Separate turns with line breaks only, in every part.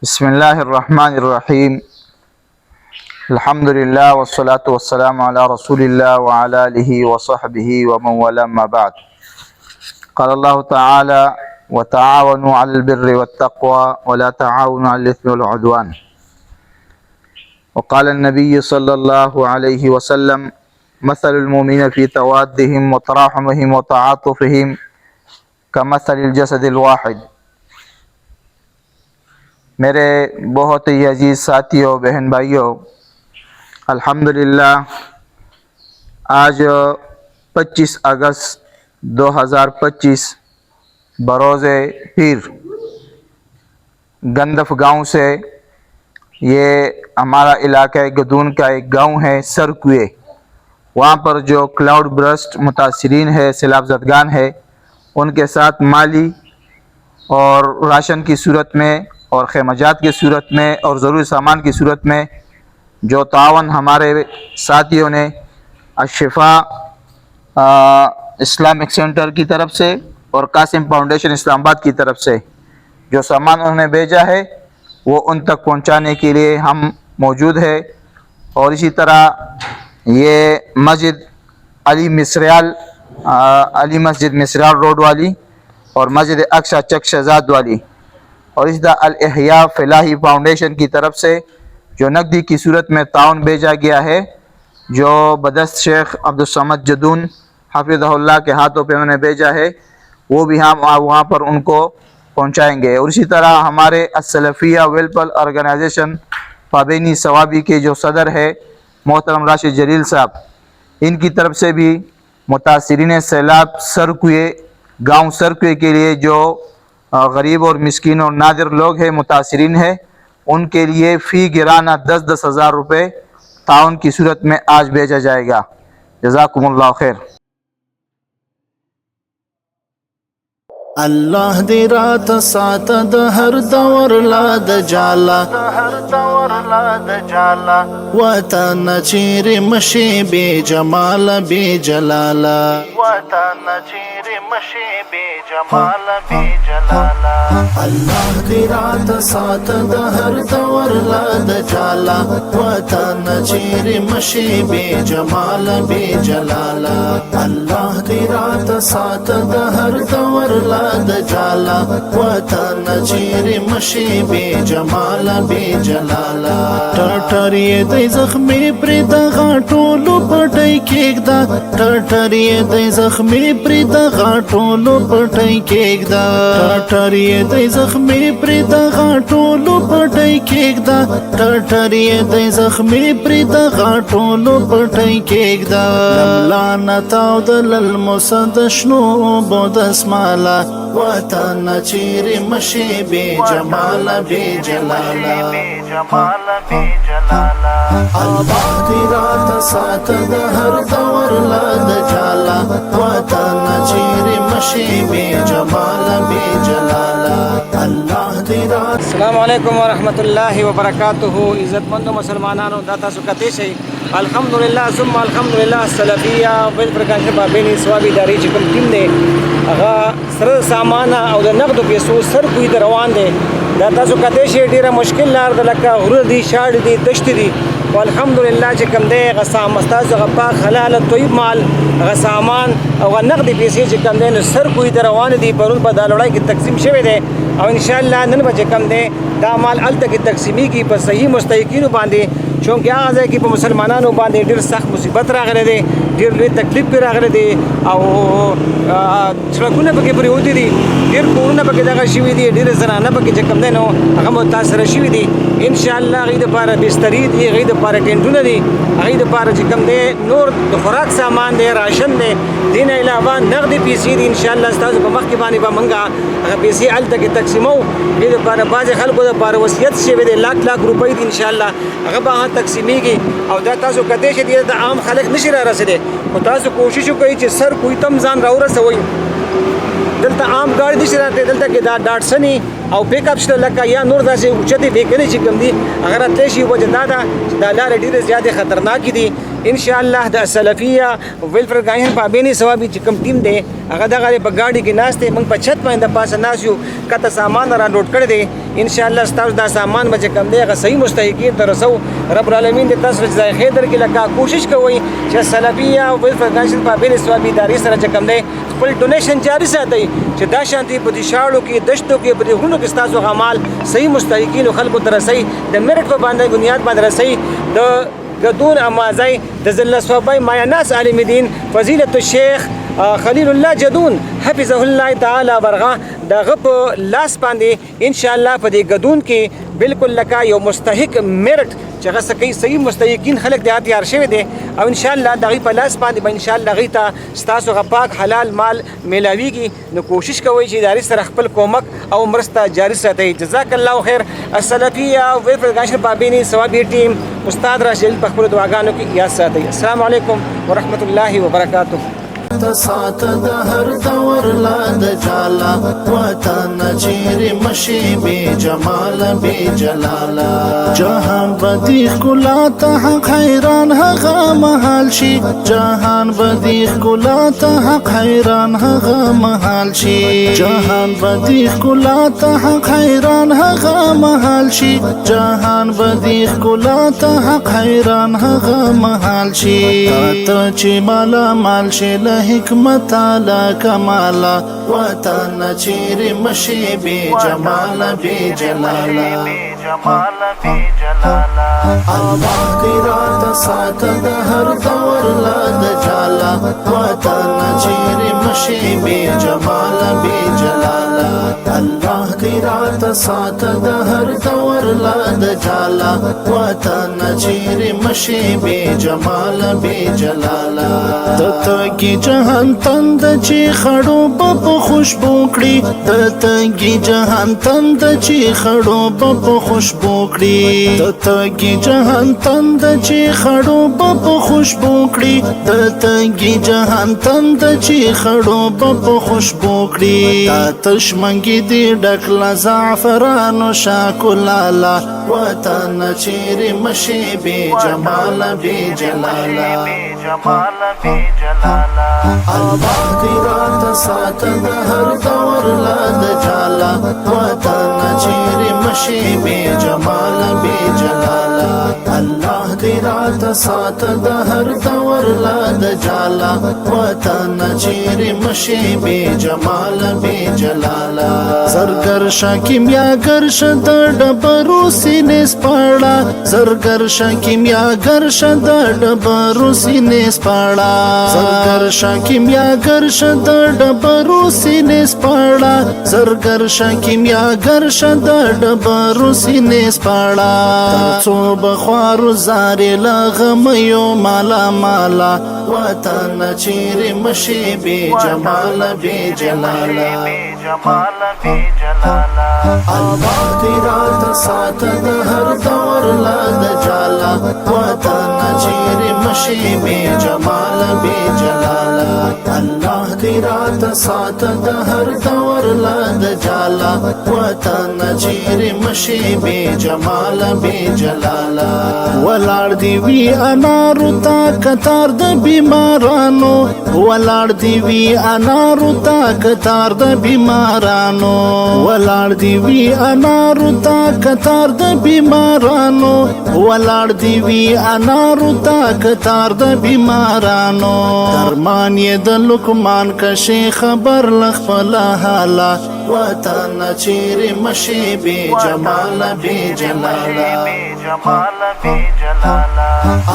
بسم الله الرحمن الرحيم. الحمد لله والصلاة والسلام على رسول الله وعلى آله وصحبه ومن والاه ما بعد. قال الله تعالى: وتعاونوا على البر والتقوى ولا تعاونوا على الإثم والعدوان. وقال النبي صلى الله عليه وسلم: مثل المؤمنين في توادهم وتراحمهم وتعاطفهم كمثل الجسد الواحد. मेरे बहुत ही अजीज़ साथियों, बहन भाइयों, अल्हम्दुलिल्लाह आज 25 अगस्त 2025 बरोज़े पीर गंदफ गांव से, ये हमारा इलाका गदून का एक गांव है सरकुए। वहाँ पर जो क्लाउड ब्रस्ट मुतासरीन है, सैलाब ज़दगान है, उनके साथ माली और राशन की सूरत में और खेमजात की सूरत में और ज़रूरी सामान की सूरत में जो तावन हमारे साथियों ने अशिफा इस्लामिक सेंटर की तरफ से और कासिम फाउंडेशन इस्लामाबाद की तरफ से जो सामान उन्होंने भेजा है वो उन तक पहुंचाने के लिए हम मौजूद है। और इसी तरह ये मस्जिद अली मस्जिद मिसराल रोड वाली और मस्जिद अक्सा चक शहजाद वाली और इस अल-इहया फलाही फाउंडेशन की तरफ से जो नकदी की सूरत में ताउन भेजा गया है, जो बदस्त शेख अब्दुल समद जदून हफिज़हुल्लाह के हाथों पे उन्होंने भेजा है, वो भी हम वहाँ पर उनको पहुँचाएंगे। और इसी तरह हमारे असलफ़िया वेलफेयर ऑर्गेनाइजेशन पाबैनी सवाबी के जो सदर है मोहतरम राशिद जलील साहब, इनकी तरफ से भी मुतासरीन सैलाब सरकुए गाँव सरकुए के लिए जो गरीब और मिस्किन और नादिर लोग हैं, मुतासरीन है, उनके लिए फ़ी गिराना 10-10 हज़ार रुपये ताउन की सूरत में आज भेजा जाएगा। जज़ाकुमुल्लाह खैर।
अल्लाह दे रात सात द हर दौर लाद जाला वतन चेरे मशे बे जमाल बे जलाला वतन चेरे मशे बे जमाल बे जलाला। अल्लाह दे रात सात द हर दौर लाद जाला वतन चेरे मशे बे जमाल बे जलाला। अल्लाह दे रात सात द हर दौर द जाला वतन चेरे मशे बे जमाल बे जलाला। टटरिए दे जख्मी प्री दगा टोलो पटाई केकदा टटरिए दे जख्मी प्री दगा टोलो पटाई केकदा टटरिए दे जख्मी प्री दगा टोलो पटाई केकदा टटरिए दे जख्मी प्री दगा टोलो पटाई केकदा। लानताव दलल मुसदशनो बोदस माला वतन चेरे मशे बे जमाल बे जलाला। अल्लाह दी रात सात द हर दौर लाद जाला वतन चेरे मशे बे जमाल बे जलाला। अल्लाह दी रात।
अस्सलामु अलैकुम वरहमतुल्लाहि वबरकातुहू। इज्जतमंद मुसलमानानो दाता सुकते से अल्हम्दुलिल्लाह सुम्मा अल्हम्दुलिल्लाह सलफिया वेलफेयर ऑर्गेनाइजेशन पाबैनी सवाबी दारी چې کوم ټیم دی هغه سره سامان او د نقدو پیسو سر کوی د روان دی. دا تاسو کته شي ډیره مشکل لار د لکه غرور دي شاړ دي دشت دي. والحمدلله چې کوم دی هغه سامان تاسو هغه پاک حلال طیب مال هغه سامان او نقد پیسې چې کوم دی نو سر کوی د روان دي پرون په دا لړۍ کې تقسیم شوی دی او ان شاء الله نن به کوم دی دا مال الته کې تقسیمی کی په صحیح مستحقینو باندې چونکه هغه ځای کې په مسلمانانو باندې ډېر سخت مصیبت راغلی دی، ډېر لوی تکلیف پرې راغلی دی او سړکونه پکې پرېوتي دي، ډېر کورونه پکې دغه شوي دي، ډېرې زنانه پکې چې کوم دی نو هغه متاثره شوي دي. انشاءالله هغوی دپاره بسترې دي، هغوی دپاره ټینټونه دي، هغوی دپاره چې کوم دی نور د خوراک سامان دی، راشن دی، دې نه علاوه نغدې پیسې دي. انشاءالله ستاسو په مخکې باندې به موږ هغه پیسې هلته کې تقسیموو. دې دپاره بعضې خلکو دپاره وصیت شوی دی، لاک روپۍ دي، انشاءالله هغه به تقسیمیږي او دا تاسو کته شي د عام خلک نشي را رسیدي، خو تاسو کوشش وکړئ چې سر کوی تم ځان راورسوئ. دلته عام ګاډي نشي راته، دلته کې دا ډاټسني او پیک اپ شته لکه یا نور داسې اوچتې ویکلې چې کوم دي هغه راتلی شي. وجه دا ده چې دا لارې ډېرې زیاتې خطرناکې دي. ان شاء الله د سلفیه ویلفر ارګنایزیشن پابینی ثوابي چې کوم ټیم دی هغه دغه په ګاډي کې ناست دی موږ په چھت باندې پاسه ناست یو کته سامان را لوډ کړی دی ان شاء الله ستاسو دا سامان به چې کوم دی هغه صحیح مستحقین ته رسو رب العالمین دې تاسو جزای خیر درکړي لکه کوشش کوئ چې سلفیه ویلفر ارګنایزیشن پابینی ثوابي ادارې سره چې کوم دی خپل ډونیشن جاری ساتئ چې دا شانتي په دې شاړو کې دشتو کې په دې غرونو کې ستاسو اعمال صحیح مستحقین خلکو ته رسئ د میرټ په باندې بنیاد باندې رسئ د گدون امازی د ذل صوبای مایناس عالم دین فضیلت الشیخ خلیل الله جدون حفظه الله تعالی ورغه دغه په لاس باندې ان شاء الله په دې گدون کې بالکل لکه یو مستحق میرټ چې هغه سکی صحیح مستحقین خلک د تیار شوی دی او ان شاء الله دغه په لاس باندې ان شاء الله غیته ستاسو غپاک حلال مال ملاویږي نو کوشش کوئ چې ادارې سره خپل کومک او مرسته جاری ساتئ جزاک الله خیر السلفیه ویلفر ارګنایزیشن پابینی ثوابي ټیم استاد راشد په خپل دعاګانو کې یاد ساتئ السلام علیکم ورحمت الله وبرکاته
سات د هر دور لا د جالا وطن چیرې مشي بے جمال بے جلالا جهان بدی کلا ته حق حیران هغه محال شي جهان بدی کلا ته حق حیران هغه محال شي جهان بدی کلا ته حق حیران هغه محال شي جهان بدی کلا ته حق حیران هغه محال شي ته چې مالا مال شي حکمت علا کمالا وطن چیرې مشي بے جمال بے جلالا الله دې رات سات د هر دور لا د جالا وطن چیرې مشي بے جمال بے جلالا الله دې رات سات د هر دور لا د جالا وطن چیرې مشي بے جمال بے جلالا تتګي جهان تند چې خړو په خوشبو کړي د تګي جهان تند چې خړو په خوشبو کړي د تګي جهان تند چې خړو په خوشبو کړي د تګي جهان تند چې خړو په خوشبو کړي تش منګي دي ډکلا زعفرانو شاکولالا وطن چیرې مشي بے جمال بے جلالا الله دې رات سات د هر دور لا د جالا وطن چیرې مشي بے جمال بے جلالا الله دې رات سات د هر دور لا د جالا وطن چیرې مشي بے جمال بے جلالا زرګر شکیمیاګر شد ډبرو سینې سپړا زرګر شکیمیاګر شد ډبرو سینې سپړا زرګر شکیمیاګر شد ډبرو سینې سپړا زرګر شکیمیاګر شد ډبرو سینې سپړا څو بخوارو زارې لغم یو مالا مالا وطن چیرې مشي بے جمال بے جلالا الله دې رات سات د هر دور لا د جالا وطن چیرې مشي بے جمال بے جلالا الله دې رات سات د هر دور لا د جالا وطن چیرې مشي بے جمال بے جلالا ولاړ دی وی انارو تا کتار د بیمارانو ولاړ دی وی انارو تا کتار د بیمارانو ولاړ دی وی انارو تا کتار د بیمارانو ولاړ دی وی انارو تا کتار د بیمارانو درمان یې د لقمان کشي خبر لخپل حالا وطن چیرې مشي بے جمال بے جلالا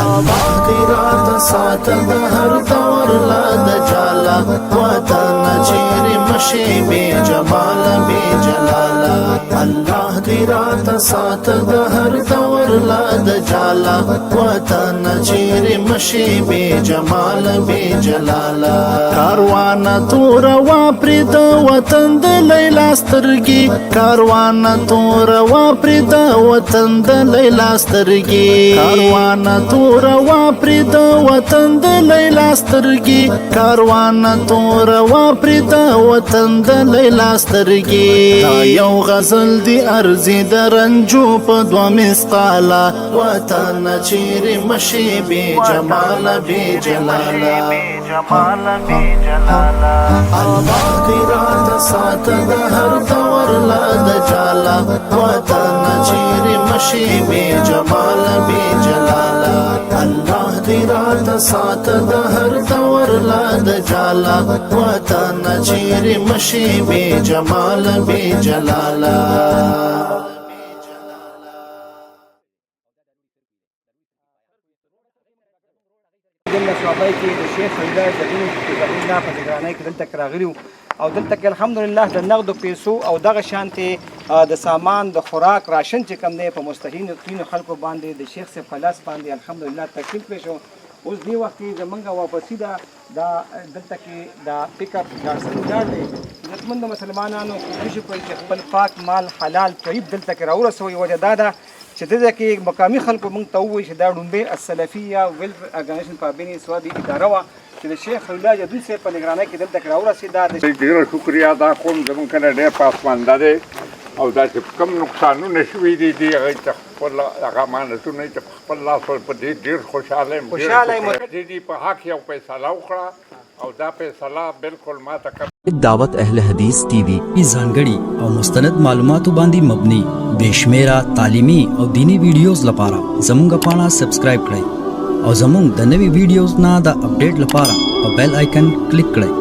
الله دې رات سات د هر دور لا د جالا وطن چیرې مشي بے جمال بے جلالا الله دې رات سات د هر دور لا د جالا وطن چیرې مشي بے جمال بے جلالا کاروان تور وا پر د وطن د لیلا سترګي کاروان تور وا پر د وطن د لیلا سترګي کاروان تور وا پر د وطن د لیلا سترګي کاروان تور وا پر د وطن د لیلا سترګي دا یو غزل دی ګرځي د رنجو په دوه مسقاله وطن چیرې مشي بې جماله بې جلاله الله دې راته ساته د هر دور لا د جاله وطن چیرې مشي بې جماله بې جلاله الله دې راته ساته د هر دور لا د جاله وطن چیرې مشي بې جماله بې جلاله
دلته صحابه کې د شیخ الله زدین الله په نگرانۍ کې دلته راغلي او دلته کې الحمدلله د نقد پیسو او دغه شانتي د سامان د خوراک راشن چې کم دی په مستحقینو خلکو باندې د شیخ سے فلاس باندې الحمدلله تکلیف پېښو اوس دی وخت کې زمونږ واپسی دا دلته کې دا پک اپ ګاډي لاړ دی عزتمند مسلمانانو کوشش کوي چې خپل پاک مال حلال طیب دلته کې راورسوي وجه دا ده چې دغه کې مقامي خلکو مونږ ته ووایي چې دا ډومبه السلفیه ویلفیر ارګنایزیشن په بینی سوادي اداره وه چې د شیخ الله جدید صاحب په نگرانۍ کې دلته راورسېده
ډېره شکریا ادا کوم زموږ کنه ډېر پاسمانده دی او دا چې کوم نقصانونه شوي دي دي هغه ته خپل هغه امانتونه چې په خپل لاس ورپه ډېر خوشحاله یم دي په حق یو فیصله وکړه او دا فیصله بالکل ما ته
دعوت اهل حدیث ٹی وی ځانګړي او مستند معلوماتو باندې مبني بشمیره تعلیمي او دینی ویډیوز لپاره زموږ پاڼه سبسکرایب کړئ او زموږ د نوي ویډیوز نه د اپډیټ لپاره په بیل آیکن کلیک کړئ